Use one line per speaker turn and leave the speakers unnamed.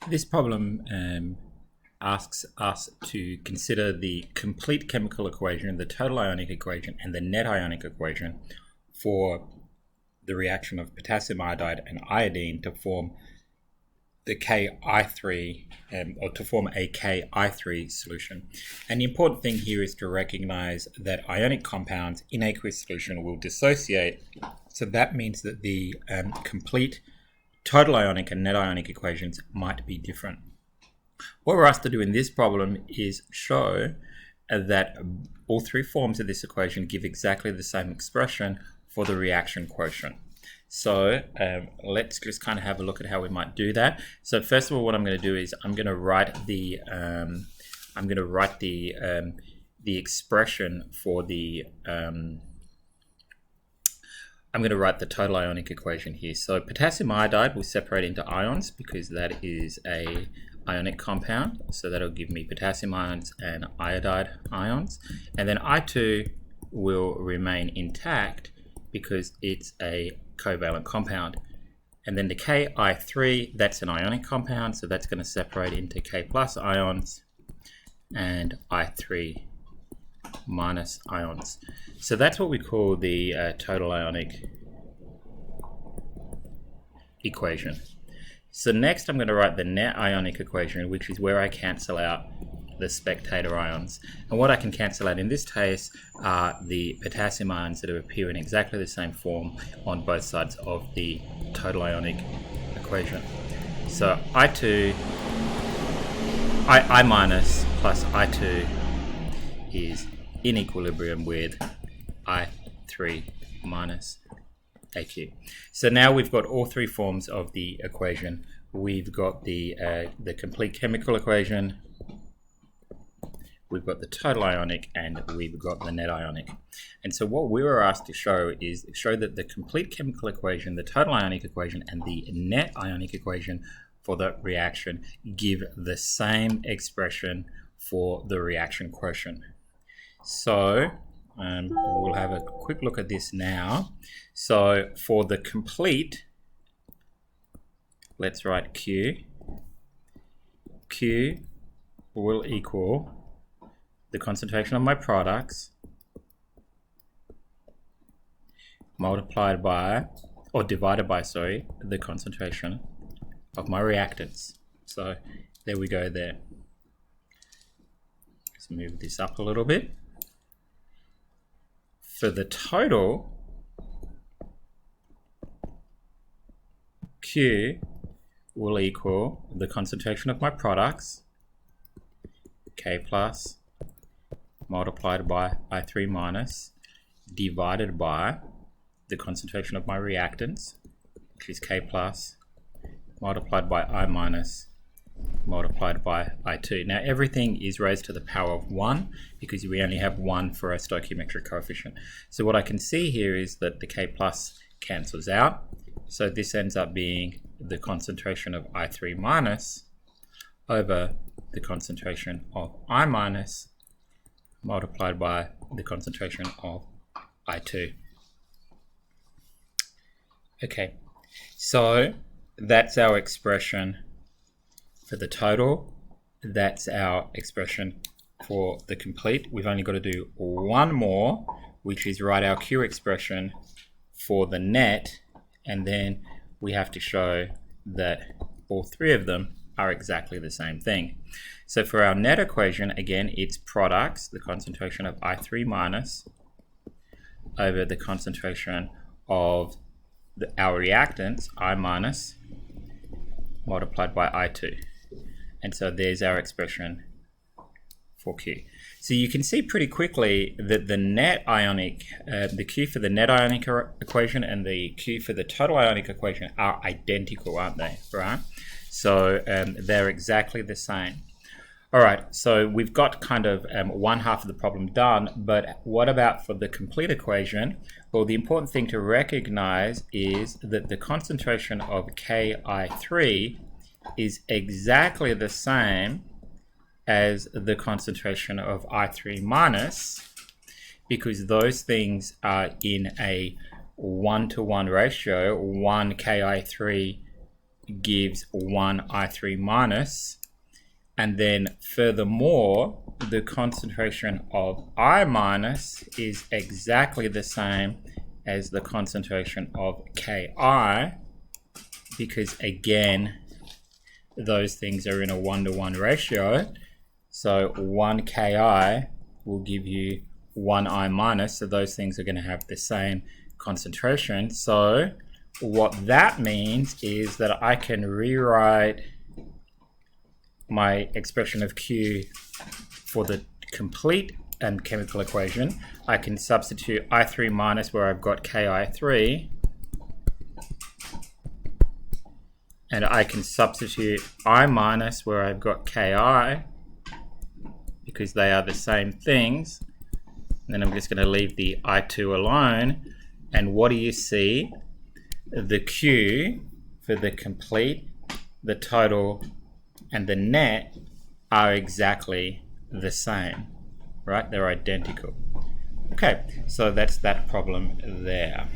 This problem asks us to consider the complete chemical equation, the total ionic equation, and the net ionic equation for the reaction of potassium iodide and iodine to form the Ki3, or to form a Ki3 solution. And the important thing here is to recognize that ionic compounds in aqueous solution will dissociate. So that means that the complete total ionic and net ionic equations might be different. What we're asked to do in this problem is show that all three forms of this equation give exactly the same expression for the reaction quotient. So let's just kind of have a look at how we might do that. So first of all, what I'm going to do is I'm going to write the expression for the I'm going to write the total ionic equation here. So potassium iodide will separate into ions because that is a ionic compound. So that'll give me potassium ions and iodide ions. And then I2 will remain intact because it's a covalent compound. And then the Ki3, that's an ionic compound. So that's going to separate into K plus ions and I3 minus ions. So that's what we call the total ionic equation. So next I'm going to write the net ionic equation, which is where I cancel out the spectator ions. And what I can cancel out in this case are the potassium ions that appear in exactly the same form on both sides of the total ionic equation. So I2, I minus plus I2 is in equilibrium with I3 minus AQ. So now we've got all three forms of the equation. We've got the complete chemical equation, we've got the total ionic, and we've got the net ionic. And so what we were asked to show is show that the complete chemical equation, the total ionic equation, and the net ionic equation for the reaction give the same expression for the reaction quotient. So we'll have a quick look at this now. So for the complete, let's write Q. Q will equal the concentration of my products multiplied by, or divided by, sorry, the concentration of my reactants. So there we go there. Let's move this up a little bit. For the total, Q will equal the concentration of my products, K plus, multiplied by I3 minus, divided by the concentration of my reactants, which is K plus, multiplied by I minus, multiplied by I2. Now everything is raised to the power of 1 because we only have 1 for a stoichiometric coefficient. So what I can see here is that the K plus cancels out. So this ends up being the concentration of I3 minus over the concentration of I minus multiplied by the concentration of I2. Okay, so that's our expression for the total. That's our expression for the complete. We've only got to do one more, which is write our Q expression for the net, and then we have to show that all three of them are exactly the same thing. So for our net equation, again, it's products, the concentration of I3 minus over the concentration of our reactants, I minus, multiplied by I2. And so there's our expression for Q. So you can see pretty quickly that the net ionic, the Q for the net ionic equation and the Q for the total ionic equation are identical, aren't they? Right? So they're exactly the same. All right, so we've got kind of one half of the problem done, but what about for the complete equation? Well, the important thing to recognize is that the concentration of Ki3 is exactly the same as the concentration of I3 minus, because those things are in a 1-to-1 ratio, 1 Ki3 gives 1 I3 minus, and then furthermore, the concentration of I minus is exactly the same as the concentration of Ki, because again, those things are in a 1-to-1 ratio. So 1 Ki will give you 1 I minus, so those things are going to have the same concentration. So what that means is that I can rewrite my expression of Q for the complete chemical equation. I can substitute I3 minus where I've got Ki3, and I can substitute I minus where I've got Ki, because they are the same things. And then I'm just going to leave the I2 alone. And what do you see? The Q for the complete, the total, and the net are exactly the same, right? They're identical. Okay, so that's that problem there.